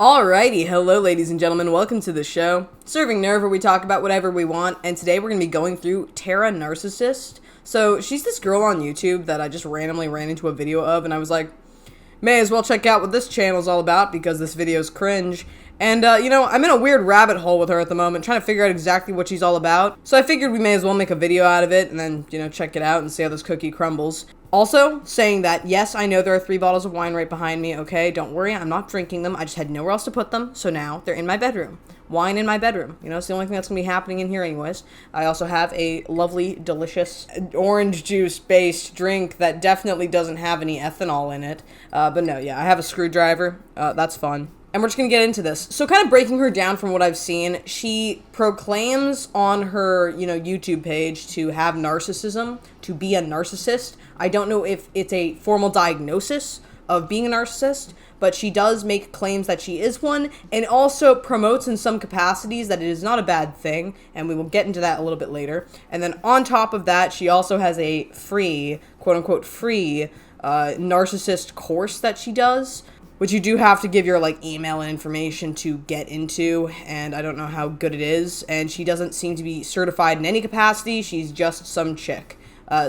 Alrighty, hello ladies and gentlemen, welcome to the show. Serving Nerve, where we talk about whatever we want, and today we're going to be going through Terry Narcissist. So, she's this girl on YouTube that I just randomly ran into a video of, and I was like, may as well check out what this channel's all about, because this video's cringe. And, I'm in a weird rabbit hole with her at the moment, trying to figure out exactly what she's all about. So I figured we may as well make a video out of it, and then, check it out and see how this cookie crumbles. Also, saying that, yes, I know there are 3 bottles of wine right behind me, okay? Don't worry, I'm not drinking them. I just had nowhere else to put them, so now they're in my bedroom. Wine in my bedroom. It's the only thing that's going to be happening in here anyways. I also have a lovely, delicious orange juice-based drink that definitely doesn't have any ethanol in it. But no, yeah, I have a screwdriver. That's fun. And we're just going to get into this. So kind of breaking her down from what I've seen, she proclaims on her, YouTube page to have narcissism, to be a narcissist. I don't know if it's a formal diagnosis of being a narcissist, but she does make claims that she is one, and also promotes in some capacities that it is not a bad thing, and we will get into that a little bit later. And then on top of that, she also has a free, quote-unquote free, narcissist course that she does, which you do have to give your, email and information to get into, and I don't know how good it is, and she doesn't seem to be certified in any capacity. She's just some chick.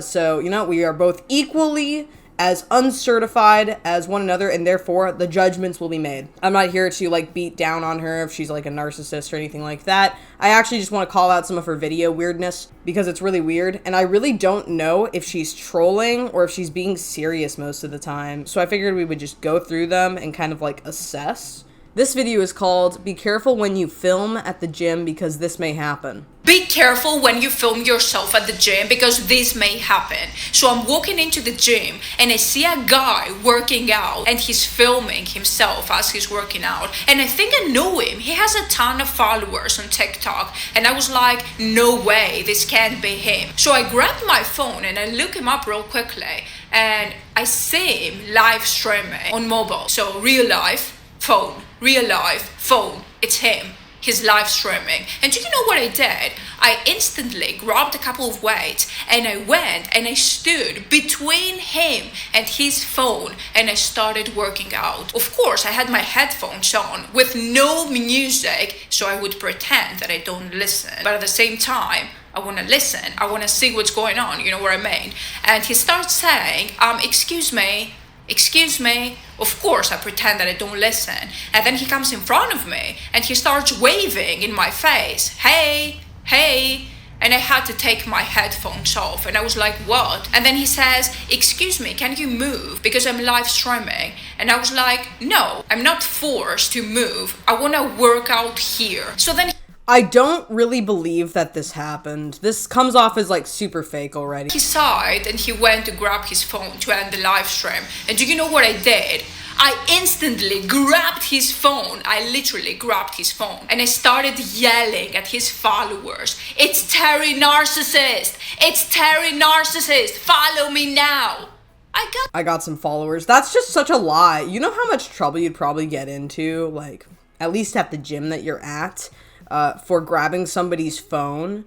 So, we are both equally as uncertified as one another, and therefore the judgments will be made. I'm not here to beat down on her if she's a narcissist or anything like that. I actually just want to call out some of her video weirdness because it's really weird, and I really don't know if she's trolling or if she's being serious most of the time. So I figured we would just go through them and kind of assess. This video is called, "Be careful when you film at the gym because this may happen." Be careful when you film yourself at the gym because this may happen. So I'm walking into the gym and I see a guy working out and he's filming himself as he's working out. And I think I know him. He has a ton of followers on TikTok. And I was like, no way, this can't be him. So I grabbed my phone and I look him up real quickly. And I see him live streaming on mobile. So real life, phone, real life, phone, it's him. He's live streaming. And do you know what I did? I instantly grabbed a couple of weights and I went and I stood between him and his phone and I started working out. Of course, I had my headphones on with no music, so I would pretend that I don't listen. But at the same time, I want to listen. I want to see what's going on. You know what I mean? And he starts saying, excuse me. Of course, I pretend that I don't listen. And then he comes in front of me and he starts waving in my face. Hey. And I had to take my headphones off and I was like, what? And then he says, excuse me, can you move? Because I'm live streaming. And I was like, no, I'm not forced to move. I want to work out here. So then I don't really believe that this happened. This comes off as super fake already. He sighed and he went to grab his phone to end the live stream. And do you know what I did? I instantly grabbed his phone. I literally grabbed his phone and I started yelling at his followers. It's Terry Narcissist. It's Terry Narcissist. Follow me now. I got some followers. That's just such a lie. You know how much trouble you'd probably get into, at least at the gym that you're at, for grabbing somebody's phone?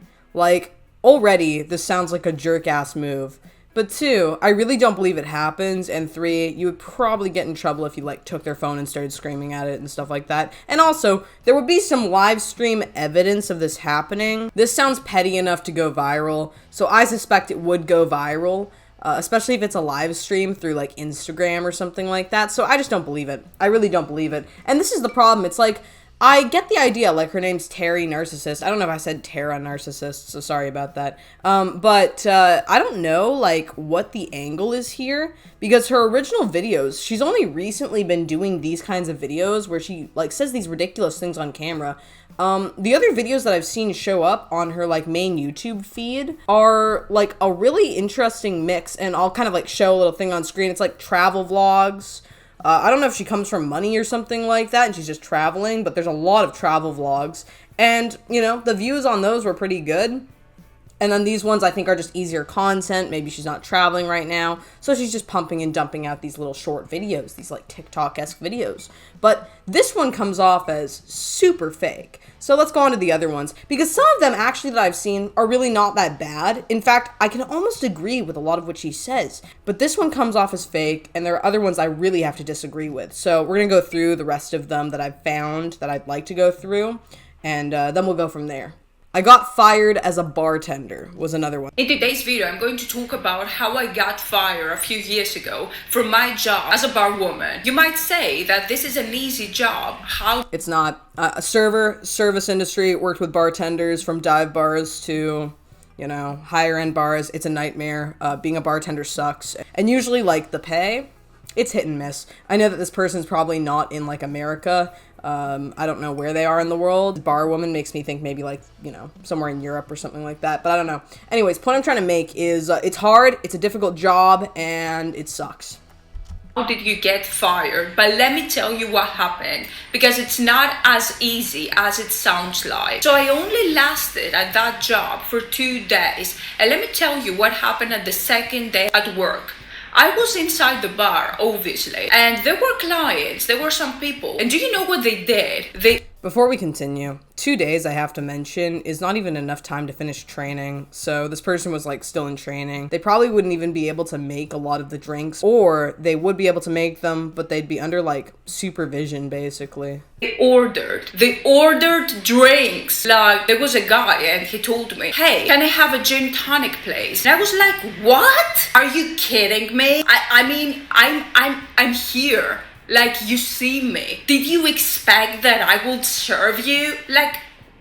Already, this sounds like a jerk-ass move. But 2, I really don't believe it happens. And 3, you would probably get in trouble if you, took their phone and started screaming at it and stuff like that. And also, there would be some live stream evidence of this happening. This sounds petty enough to go viral, so I suspect it would go viral. Especially if it's a live stream through Instagram or something like that. So I just don't believe it. I really don't believe it. And this is the problem. It's I get the idea, her name's Terry Narcissist. I don't know if I said Terra Narcissist, so sorry about that. But I don't know, what the angle is here, because her original videos, she's only recently been doing these kinds of videos where she, says these ridiculous things on camera. The other videos that I've seen show up on her, main YouTube feed are, a really interesting mix, and I'll kind of, show a little thing on screen. It's, travel vlogs. I don't know if she comes from money or something like that and she's just traveling, but there's a lot of travel vlogs. And, the views on those were pretty good. And then these ones I think are just easier content. Maybe she's not traveling right now, so she's just pumping and dumping out these little short videos, these like TikTok-esque videos. But this one comes off as super fake. So let's go on to the other ones, because some of them actually that I've seen are really not that bad. In fact, I can almost agree with a lot of what she says. But this one comes off as fake, and there are other ones I really have to disagree with. So we're going to go through the rest of them that I've found that I'd like to go through, and then we'll go from there. I got fired as a bartender was another one. In today's video, I'm going to talk about how I got fired a few years ago from my job as a bar woman. You might say that this is an easy job. How? It's not. A service industry, worked with bartenders from dive bars to, higher end bars. It's a nightmare. Being a bartender sucks. And usually, like, the pay, it's hit and miss. I know that this person's probably not in, like, America. I don't know where they are in the world. Bar woman makes me think maybe like, somewhere in Europe or something like that, but I don't know. Anyways, point I'm trying to make is it's hard, it's a difficult job, and it sucks. How did you get fired? But let me tell you what happened, because it's not as easy as it sounds like. So I only lasted at that job for 2 days, and let me tell you what happened at the second day at work. I was inside the bar, obviously, and there were clients, there were some people, and do you know what they did? Before we continue, 2 days, I have to mention, is not even enough time to finish training. So this person was like still in training. They probably wouldn't even be able to make a lot of the drinks, or they would be able to make them, but they'd be under like supervision basically. They ordered drinks. Like, there was a guy and he told me, hey, can I have a gin tonic please? And I was like, what? Are you kidding me? I mean, I'm here. Like, you see me. Did you expect that I would serve you? Like,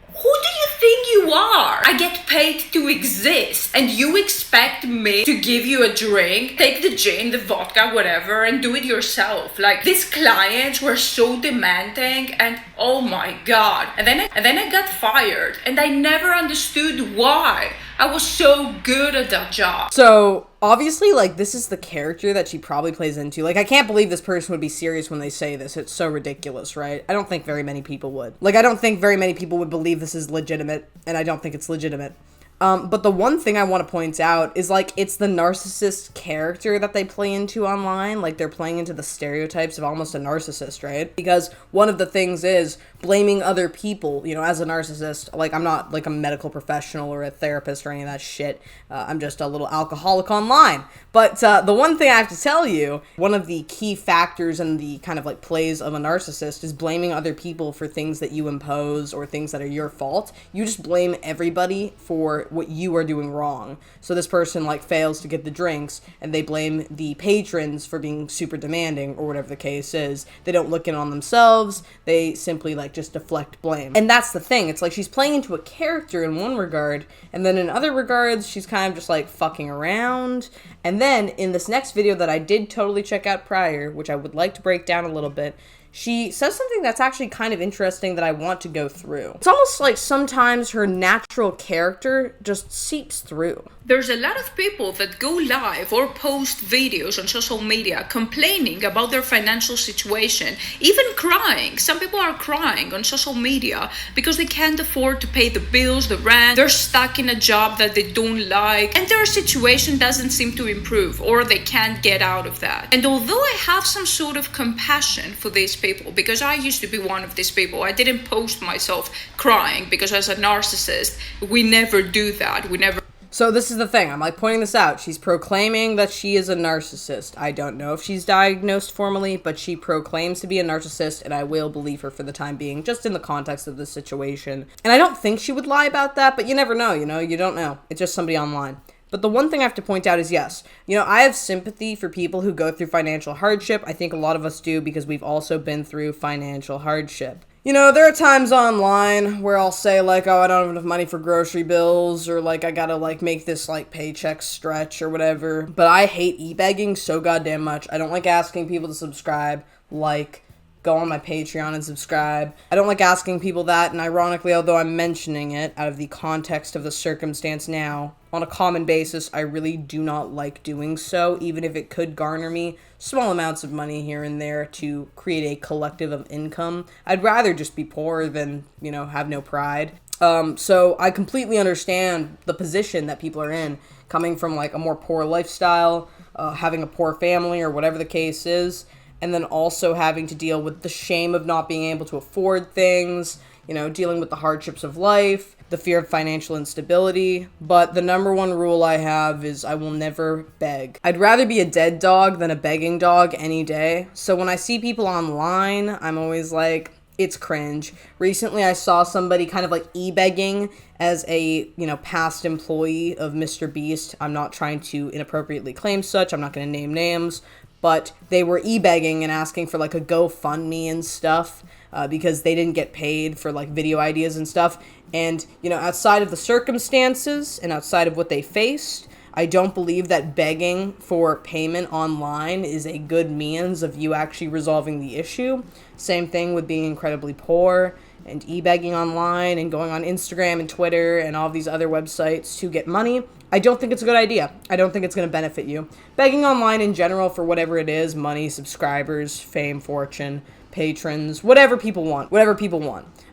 who do you think you are? I get paid to exist, and you expect me to give you a drink, take the gin, the vodka, whatever, and do it yourself. Like, these clients were so demanding, and oh my god. And then I got fired, and I never understood why. I was so good at that job. So obviously, like, this is the character that she probably plays into. Like, I can't believe this person would be serious when they say this. It's so ridiculous, right? I don't think very many people would. Like, I don't think very many people would believe this is legitimate, and I don't think it's legitimate. But the one thing I want to point out is, like, it's the narcissist character that they play into online. Like, they're playing into the stereotypes of almost a narcissist, right? Because one of the things is blaming other people, as a narcissist. Like, I'm not, like, a medical professional or a therapist or any of that shit. I'm just a little alcoholic online. But the one thing I have to tell you, one of the key factors in the kind of, like, plays of a narcissist is blaming other people for things that you impose or things that are your fault. You just blame everybody for what you are doing wrong. So this person like fails to get the drinks and they blame the patrons for being super demanding or whatever the case is. They don't look in on themselves. They simply like just deflect blame. And that's the thing. It's like she's playing into a character in one regard, and then in other regards she's kind of just like fucking around. And then in this next video that I did totally check out prior, which I would like to break down a little bit, she says something that's actually kind of interesting that I want to go through. It's almost like sometimes her natural character just seeps through. There's a lot of people that go live or post videos on social media complaining about their financial situation, even crying. Some people are crying on social media because they can't afford to pay the bills, the rent, they're stuck in a job that they don't like, and their situation doesn't seem to improve, or they can't get out of that. And although I have some sort of compassion for these people, because I used to be one of these people, I didn't post myself crying because as a narcissist, we never do that. We never. So this is the thing, I'm like pointing this out. She's proclaiming that she is a narcissist. I don't know if she's diagnosed formally, but she proclaims to be a narcissist, and I will believe her for the time being, just in the context of this situation. And I don't think she would lie about that, but you never know, you don't know. It's just somebody online. But the one thing I have to point out is, yes, I have sympathy for people who go through financial hardship. I think a lot of us do because we've also been through financial hardship. There are times online where I'll say, like, oh, I don't have enough money for grocery bills, or, like, I gotta, like, make this, like, paycheck stretch or whatever. But I hate e-begging so goddamn much. I don't like asking people to subscribe, go on my Patreon and subscribe. I don't like asking people that, and ironically, although I'm mentioning it out of the context of the circumstance now, on a common basis, I really do not like doing so, even if it could garner me small amounts of money here and there to create a collective of income. I'd rather just be poor than, have no pride. So I completely understand the position that people are in, coming from like a more poor lifestyle, having a poor family or whatever the case is, and then also having to deal with the shame of not being able to afford things, dealing with the hardships of life, the fear of financial instability. But the number one rule I have is I will never beg. I'd rather be a dead dog than a begging dog any day. So when I see people online, I'm always like, it's cringe. Recently, I saw somebody kind of like e-begging as a, past employee of Mr. Beast. I'm not trying to inappropriately claim such. I'm not going to name names. But they were e-begging and asking for like a GoFundMe and stuff because they didn't get paid for like video ideas and stuff. And, outside of the circumstances and outside of what they faced, I don't believe that begging for payment online is a good means of you actually resolving the issue. Same thing with being incredibly poor and e-begging online and going on Instagram and Twitter and all these other websites to get money. I don't think it's a good idea. I don't think it's going to benefit you. Begging online in general for whatever it is, money, subscribers, fame, fortune, patrons, whatever people want.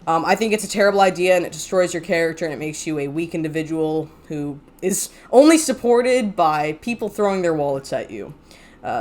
I think it's a terrible idea and it destroys your character and it makes you a weak individual who is only supported by people throwing their wallets at you.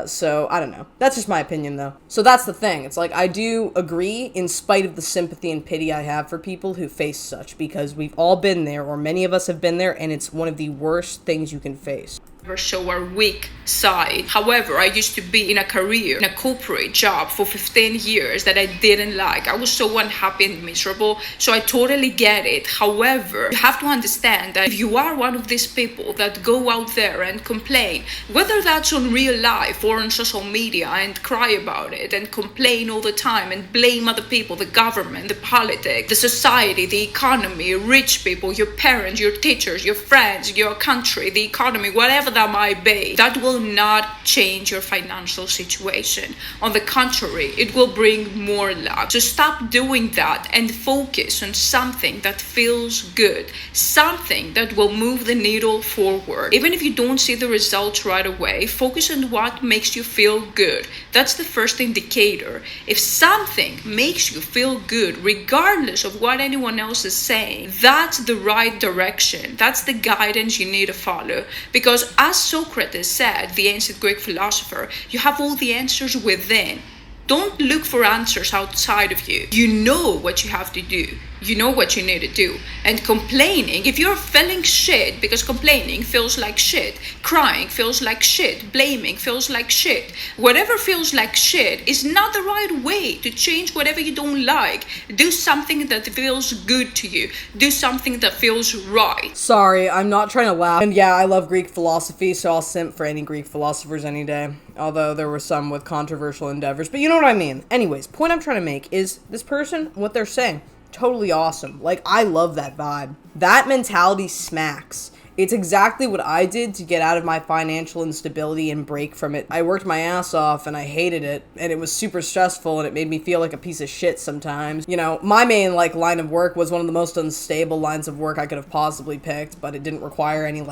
So, I don't know. That's just my opinion, though. So that's the thing. It's like, I do agree, in spite of the sympathy and pity I have for people who face such, because we've all been there, or many of us have been there, and it's one of the worst things you can face. Show our weak side. However, I used to be in a career, in a corporate job for 15 years that I didn't like. I was so unhappy and miserable, so I totally get it. However, you have to understand that if you are one of these people that go out there and complain, whether that's on real life or on social media, and cry about it and complain all the time and blame other people, the government, the politics, the society, the economy, rich people, your parents, your teachers, your friends, your country, the economy, whatever that might be, that will not change your financial situation. On the contrary, it will bring more luck. So stop doing that and focus on something that feels good, something that will move the needle forward. Even if you don't see the results right away, focus on what makes you feel good. That's the first indicator. If something makes you feel good, regardless of what anyone else is saying, that's the right direction. That's the guidance you need to follow. Because as Socrates said, the ancient Greek philosopher, you have all the answers within. Don't look for answers outside of you. You know what you have to do. You know what you need to do. And complaining, if you're feeling shit, because complaining feels like shit, crying feels like shit, blaming feels like shit, whatever feels like shit is not the right way to change whatever you don't like. Do something that feels good to you. Do something that feels right. Sorry, I'm not trying to laugh. And yeah, I love Greek philosophy, so I'll simp for any Greek philosophers any day. Although there were some with controversial endeavors. But you know what I mean. Anyways, point I'm trying to make is this person, what they're saying, totally awesome. Like, I love that vibe. That mentality smacks. It's exactly what I did to get out of my financial instability and break from it. I worked my ass off and I hated it, and it was super stressful and it made me feel like a piece of shit sometimes. My main line of work was one of the most unstable lines of work I could have possibly picked, but it didn't require any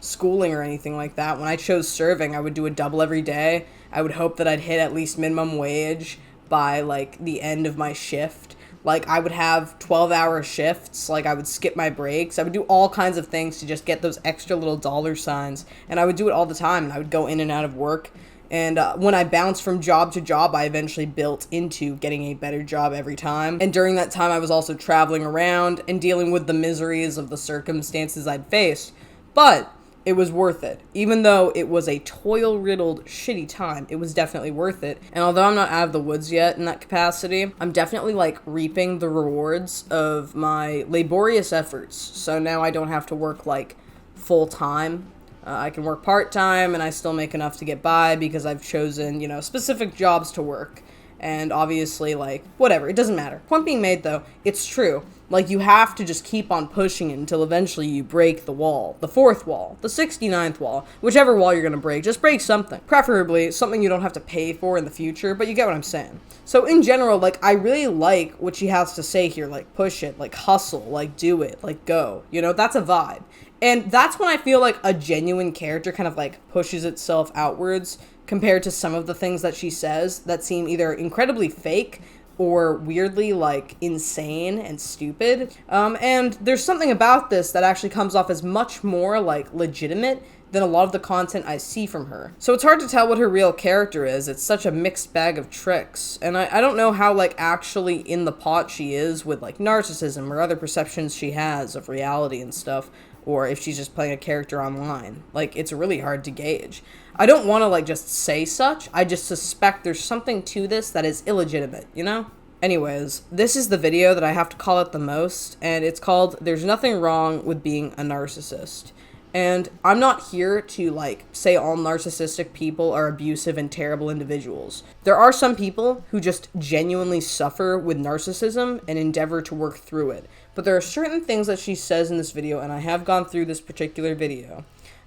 schooling or anything like that. When I chose serving, I would do a double every day. I would hope that I'd hit at least minimum wage by the end of my shift. I would have 12-hour shifts. I would skip my breaks. I would do all kinds of things to just get those extra little dollar signs. And I would do it all the time. And I would go in and out of work. And when I bounced from job to job, I eventually built into getting a better job every time. And during that time, I was also traveling around and dealing with the miseries of the circumstances I'd faced. But it was worth it. Even though it was a toil-riddled, shitty time, it was definitely worth it. And although I'm not out of the woods yet in that capacity, I'm definitely, reaping the rewards of my laborious efforts. So now I don't have to work, full-time. I can work part-time, and I still make enough to get by because I've chosen, specific jobs to work. And obviously, whatever. It doesn't matter. Point being made, though, it's true. You have to just keep on pushing it until eventually you break the wall. The 4th wall. The 69th wall. Whichever wall you're going to break, just break something. Preferably something you don't have to pay for in the future, but you get what I'm saying. So in general, I really like what she has to say here. Push it. Hustle. Do it. Go. That's a vibe. And that's when I feel a genuine character kind of pushes itself outwards compared to some of the things that she says that seem either incredibly fake or weirdly like insane and stupid. And there's something about this that actually comes off as much more like legitimate than a lot of the content I see from her. So it's hard to tell what her real character is. It's such a mixed bag of tricks. And I don't know how like actually in the pot she is with like narcissism or other perceptions she has of reality and stuff, or if she's just playing a character online. Like, it's really hard to gauge. I don't want to like just say such. I just suspect there's something to this that is illegitimate, you know? Anyways, this is the video that I have to call it the most, and it's called "There's Nothing Wrong with Being a Narcissist." And I'm not here to like say all narcissistic people are abusive and terrible individuals. There are some people who just genuinely suffer with narcissism and endeavor to work through it. But there are certain things that she says in this video, and I have gone through this particular video,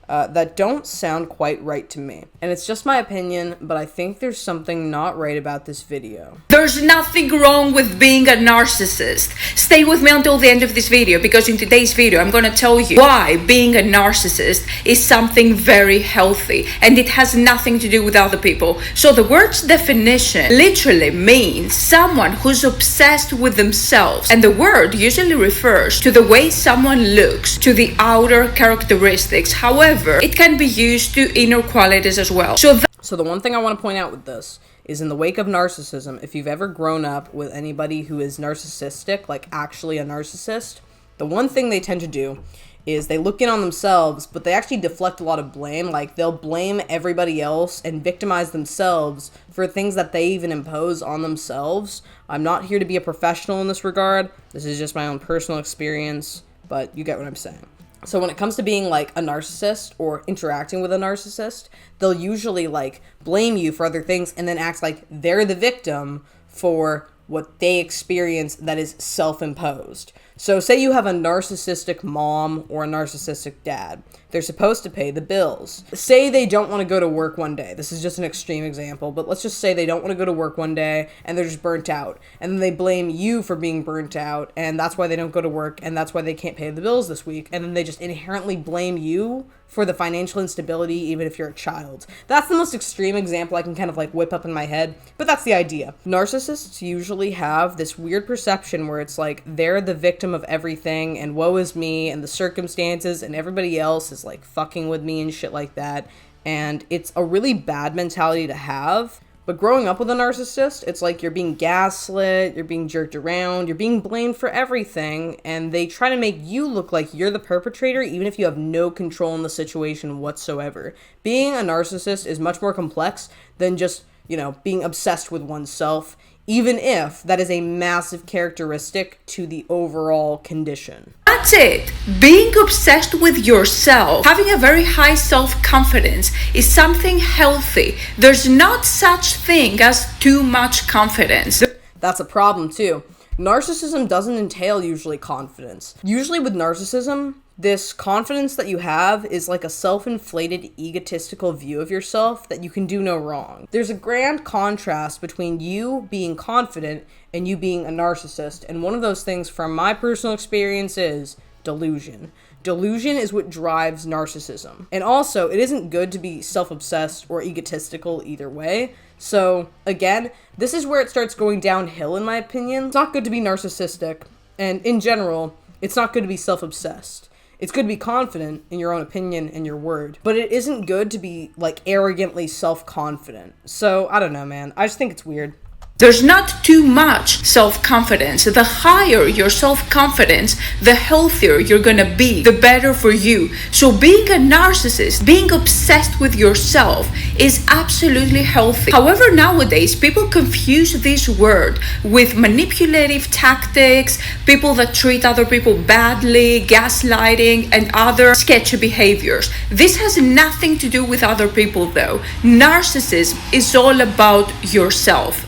that don't sound quite right to me. And it's just my opinion, but I think there's something not right about this video. There's nothing wrong with being a narcissist. Stay with me until the end of this video, because in today's video I'm going to tell you why being a narcissist is something very healthy and it has nothing to do with other people. So the word's definition literally means someone who's obsessed with themselves, and the word usually refers to the way someone looks, to the outer characteristics. However, it can be used to inner qualities as well. So the one thing I want to point out with this is, in the wake of narcissism, if you've ever grown up with anybody who is narcissistic, like actually a narcissist, the one thing they tend to do is they look in on themselves, but they actually deflect a lot of blame. Like, they'll blame everybody else and victimize themselves for things that they even impose on themselves. I'm not here to be a professional in this regard. This is just my own personal experience, but you get what I'm saying. So when it comes to being like a narcissist or interacting with a narcissist, they'll usually like blame you for other things and then act like they're the victim for what they experience that is self-imposed. So say you have a narcissistic mom or a narcissistic dad. They're supposed to pay the bills. Say they don't want to go to work one day. This is just an extreme example, but let's just say they don't want to go to work one day and they're just burnt out. And then they blame you for being burnt out, and that's why they don't go to work, and that's why they can't pay the bills this week. And then they just inherently blame you for the financial instability, even if you're a child. That's the most extreme example I can kind of like whip up in my head, but that's the idea. Narcissists usually have this weird perception where it's like they're the victim of everything, and woe is me, and the circumstances, and everybody else is like fucking with me and shit like that. And it's a really bad mentality to have. But growing up with a narcissist, it's like you're being gaslit, you're being jerked around, you're being blamed for everything, and they try to make you look like you're the perpetrator even if you have no control in the situation whatsoever. Being a narcissist is much more complex than just, you know, being obsessed with oneself, even if that is a massive characteristic to the overall condition. That's it. Being obsessed with yourself, having a very high self-confidence is something healthy. There's not such thing as too much confidence. That's a problem too. Narcissism doesn't entail usually confidence. Usually with narcissism, this confidence that you have is like a self-inflated, egotistical view of yourself that you can do no wrong. There's a grand contrast between you being confident and you being a narcissist, and one of those things from my personal experience is delusion. Delusion is what drives narcissism. And also, it isn't good to be self-obsessed or egotistical either way. So, again, this is where it starts going downhill in my opinion. It's not good to be narcissistic, and in general, it's not good to be self-obsessed. It's good to be confident in your own opinion and your word, but it isn't good to be like arrogantly self-confident. So, I don't know, man. I just think it's weird. There's not too much self-confidence. The higher your self-confidence, the healthier you're gonna be, the better for you. So being a narcissist, being obsessed with yourself is absolutely healthy. However, nowadays, people confuse this word with manipulative tactics, people that treat other people badly, gaslighting, and other sketchy behaviors. This has nothing to do with other people though. Narcissism is all about yourself.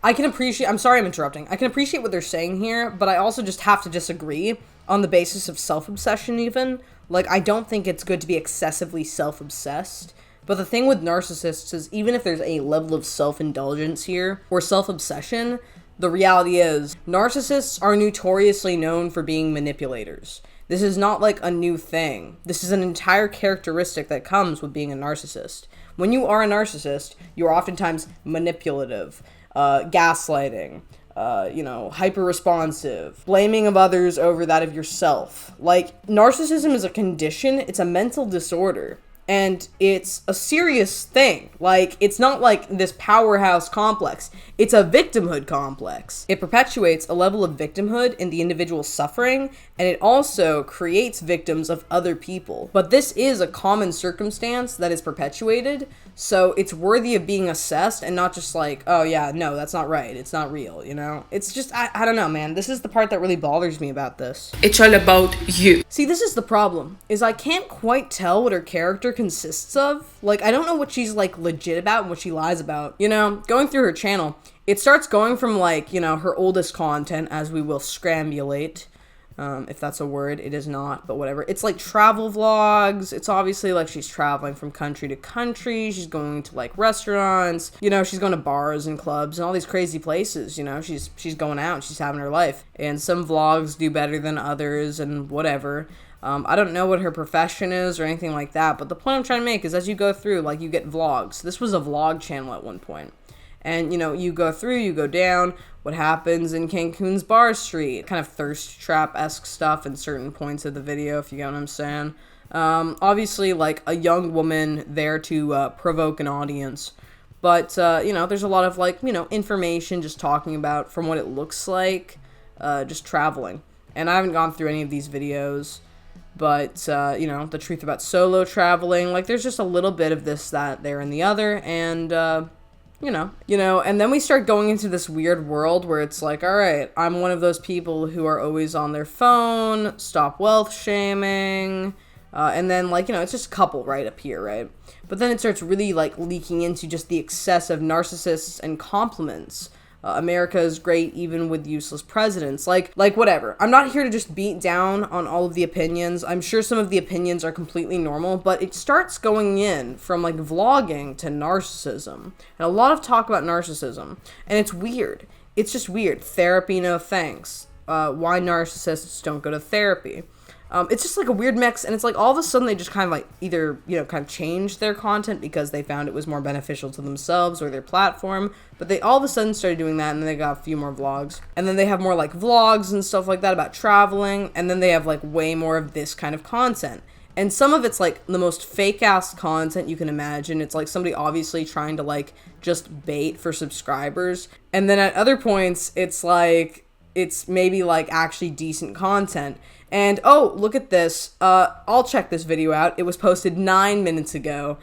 I'm sorry I'm interrupting. I can appreciate what they're saying here, but I also just have to disagree on the basis of self-obsession even. Like, I don't think it's good to be excessively self-obsessed. But the thing with narcissists is even if there's a level of self-indulgence here, or self-obsession, the reality is narcissists are notoriously known for being manipulators. This is not like a new thing. This is an entire characteristic that comes with being a narcissist. When you are a narcissist, you're oftentimes manipulative, gaslighting, hyper responsive, blaming of others over that of yourself. Like, narcissism is a condition, it's a mental disorder. And it's a serious thing. Like, it's not like this powerhouse complex. It's a victimhood complex. It perpetuates a level of victimhood in the individual's suffering, and it also creates victims of other people. But this is a common circumstance that is perpetuated, so it's worthy of being assessed and not just like, oh yeah, no, that's not right. It's not real, you know? It's just, I don't know, man. This is the part that really bothers me about this. It's all about you. See, this is the problem, is I can't quite tell what her character consists of. Like, I don't know what she's, like, legit about and what she lies about. You know, going through her channel, it starts going from, like, you know, her oldest content, as we will scrambulate. If that's a word, it is not, but whatever. It's like travel vlogs. It's obviously like she's traveling from country to country. She's going to like restaurants, you know, she's going to bars and clubs and all these crazy places, you know, she's going out, she's having her life. And some vlogs do better than others and whatever. I don't know what her profession is or anything like that, but the point I'm trying to make is as you go through, like, you get vlogs. This was a vlog channel at one point. And, you know, you go through, you go down, what happens in Cancun's bar street, kind of thirst trap-esque stuff in certain points of the video, if you get what I'm saying. Obviously, like, a young woman there to provoke an audience. But, you know, there's a lot of, like, you know, information just talking about from what it looks like, just traveling. And I haven't gone through any of these videos, but, you know, the truth about solo traveling, like, there's just a little bit of this, that, there, and the other, and, you know, and then we start going into this weird world where it's like, all right, I'm one of those people who are always on their phone, stop wealth shaming, and then, like, you know, it's just a couple right up here, right? But then it starts really, like, leaking into just the excess of narcissists and compliments. America is great even with useless presidents. Like, whatever. I'm not here to just beat down on all of the opinions. I'm sure some of the opinions are completely normal, but it starts going in from, like, vlogging to narcissism. And a lot of talk about narcissism. And it's weird. It's just weird. Therapy, no thanks. Why narcissists don't go to therapy. It's just like a weird mix, and it's like all of a sudden they just kind of like either, you know, kind of changed their content because they found it was more beneficial to themselves or their platform, but they all of a sudden started doing that, and then they got a few more vlogs. And then they have more like vlogs and stuff like that about traveling, and then they have like way more of this kind of content. And some of it's like the most fake-ass content you can imagine. It's like somebody obviously trying to like just bait for subscribers. And then at other points, it's like, it's maybe like actually decent content. And, oh, look at this. I'll check this video out. It was posted 9 minutes ago.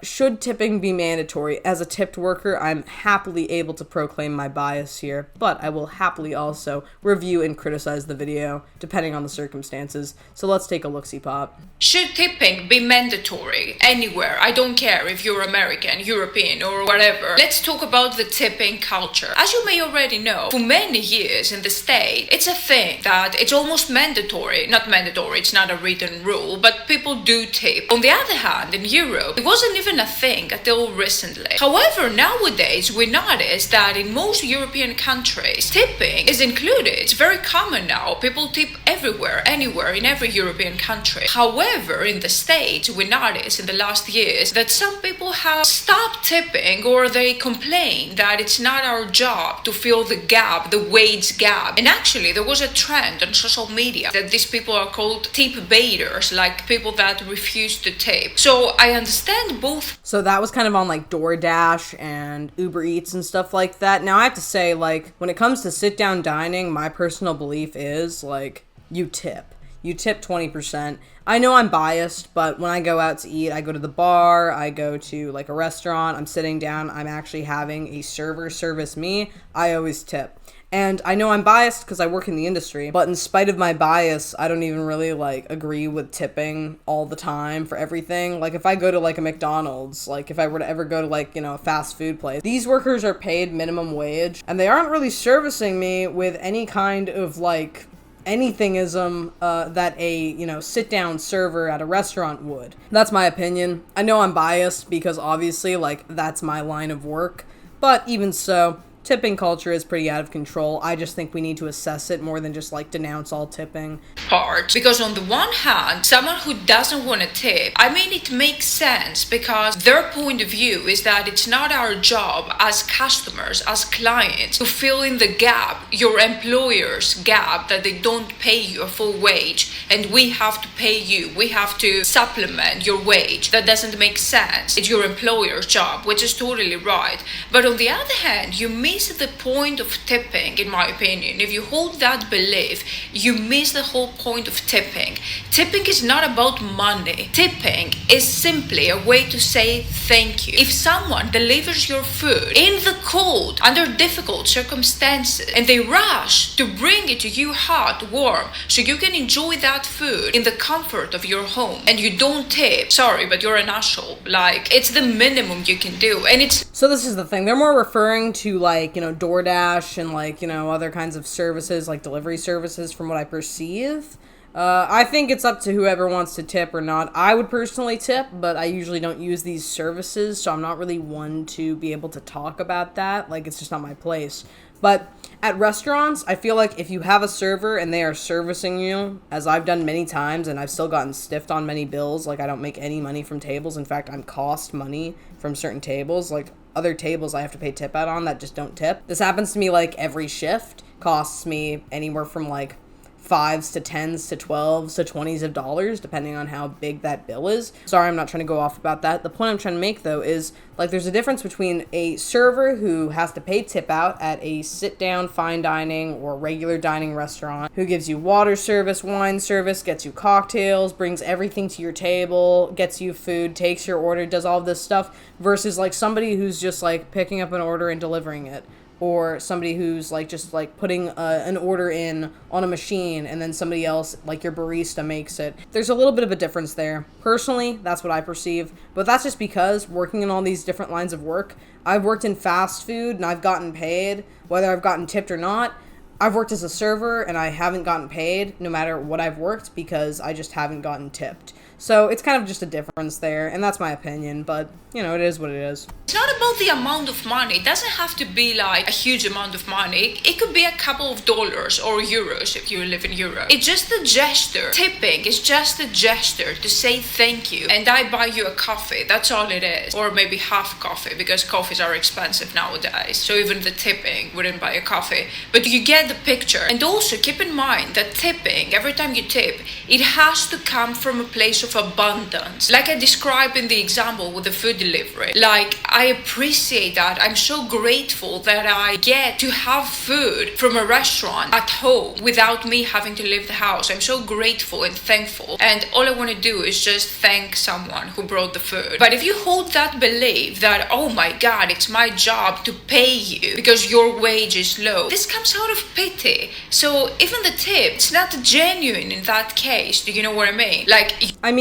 Should tipping be mandatory? As a tipped worker, I'm happily able to proclaim my bias here, but I will happily also review and criticize the video, depending on the circumstances. So let's take a look-see pop. Should tipping be mandatory anywhere? I don't care if you're American, European, or whatever. Let's talk about the tipping culture. As you may already know, for many years in the state, it's a thing that it's almost mandatory. Not mandatory, it's not a written rule, but people do tip. On the other hand, in Europe, it wasn't even a thing until recently. However, nowadays we notice that in most European countries, tipping is included. It's very common now. People tip everywhere, anywhere, in every European country. However, in the States, we notice in the last years that some people have stopped tipping, or they complain that it's not our job to fill the gap, the wage gap. And actually, there was a trend on social media that these people are called tip baiters, like people that refuse to tip. So I understand both. So that was kind of on like DoorDash and Uber Eats and stuff like that. Now I have to say, like, when it comes to sit down dining, my personal belief is like, you tip 20%. I know I'm biased, but when I go out to eat, I go to the bar, I go to like a restaurant, I'm sitting down, I'm actually having a server service me, I always tip. And I know I'm biased because I work in the industry, but in spite of my bias, I don't even really, like, agree with tipping all the time for everything. Like, if I go to, like, a McDonald's, like, if I were to ever go to, like, you know, a fast food place, these workers are paid minimum wage, and they aren't really servicing me with any kind of, like, anythingism that a, you know, sit-down server at a restaurant would. That's my opinion. I know I'm biased because, obviously, like, that's my line of work, but even so, tipping culture is pretty out of control. I just think we need to assess it more than just like denounce all tipping. Part. Because on the one hand, someone who doesn't want to tip, I mean, it makes sense because their point of view is that it's not our job as customers, as clients, to fill in the gap, your employer's gap, that they don't pay you a full wage and we have to pay you. We have to supplement your wage. That doesn't make sense. It's your employer's job, which is totally right. But on the other hand, you miss the point of tipping, in my opinion. If you hold that belief, you miss the whole point of tipping. Tipping is not about money. Tipping is simply a way to say thank you. If someone delivers your food in the cold, under difficult circumstances, and they rush to bring it to you hot, warm, so you can enjoy that food in the comfort of your home, and you don't tip, sorry, but you're an asshole. Like, it's the minimum you can do. And it's... So this is the thing. They're more referring to like, DoorDash and like, other kinds of services, like delivery services from what I perceive. I think it's up to whoever wants to tip or not. I would personally tip, but I usually don't use these services, so I'm not really one to be able to talk about that. Like, it's just not my place. But at restaurants, I feel like if you have a server and they are servicing you, as I've done many times, and I've still gotten stiffed on many bills, like I don't make any money from tables. In fact, I'm cost money from certain tables. Like other tables I have to pay tip out on that just don't tip. This happens to me like every shift. Costs me anywhere from like 5s to 10s to 12s to 20s of dollars, depending on how big that bill is. Sorry, I'm not trying to go off about that. The point I'm trying to make, though, is like there's a difference between a server who has to pay tip out at a sit-down fine dining or regular dining restaurant, who gives you water service, wine service, gets you cocktails, brings everything to your table, gets you food, takes your order, does all this stuff, versus like somebody who's just like picking up an order and delivering it. Or somebody who's like just like putting an order in on a machine and then somebody else, like your barista, makes it. There's a little bit of a difference there. Personally, that's what I perceive. But that's just because working in all these different lines of work, I've worked in fast food and I've gotten paid, whether I've gotten tipped or not. I've worked as a server and I haven't gotten paid no matter what I've worked because I just haven't gotten tipped. So it's kind of just a difference there, and that's my opinion, but, it is what it is. It's not about the amount of money. It doesn't have to be like a huge amount of money. It could be a couple of dollars or euros if you live in Europe. It's just a gesture. Tipping is just a gesture to say thank you. And I buy you a coffee. That's all it is. Or maybe half coffee because coffees are expensive nowadays. So even the tipping wouldn't buy a coffee. But you get the picture. And also keep in mind that tipping, every time you tip, it has to come from a place of abundance. Like I described in the example with the food delivery. Like, I appreciate that. I'm so grateful that I get to have food from a restaurant at home without me having to leave the house. I'm so grateful and thankful. And all I want to do is just thank someone who brought the food. But if you hold that belief that, oh my God, it's my job to pay you because your wage is low, this comes out of pity. So even the tip, it's not genuine in that case. Do you know what I mean?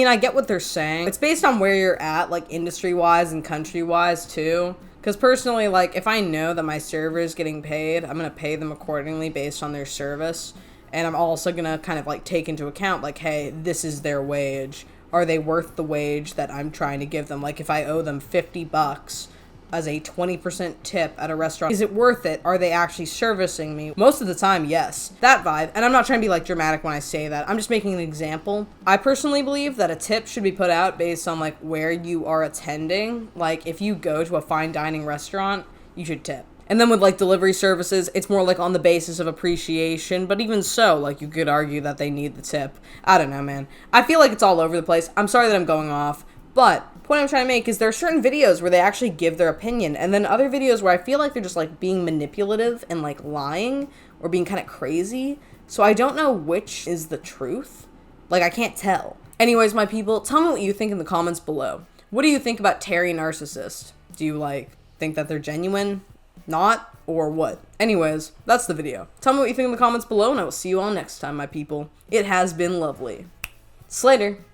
I get what they're saying. It's based on where you're at, like industry-wise and country-wise too. Because personally, like if I know that my server is getting paid, I'm going to pay them accordingly based on their service. And I'm also going to kind of like take into account like, hey, this is their wage. Are they worth the wage that I'm trying to give them? Like if I owe them $50 as a 20% tip at a restaurant, is it worth it? Are they actually servicing me? Most of the time, yes. That vibe. And I'm not trying to be like dramatic when I say that. I'm just making an example. I personally believe that a tip should be put out based on like where you are attending. Like if you go to a fine dining restaurant, you should tip. And then with like delivery services, it's more like on the basis of appreciation. But even so, like you could argue that they need the tip. I don't know, man. I feel like it's all over the place. I'm sorry that I'm going off. But the point I'm trying to make is there are certain videos where they actually give their opinion, and then other videos where I feel like they're just like being manipulative and like lying or being kind of crazy. So I don't know which is the truth. Like I can't tell. Anyways, my people, tell me what you think in the comments below. What do you think about Terry Narcissist? Do you like think that they're genuine? Not? Or what? Anyways, that's the video. Tell me what you think in the comments below, and I will see you all next time, my people. It has been lovely. Slater.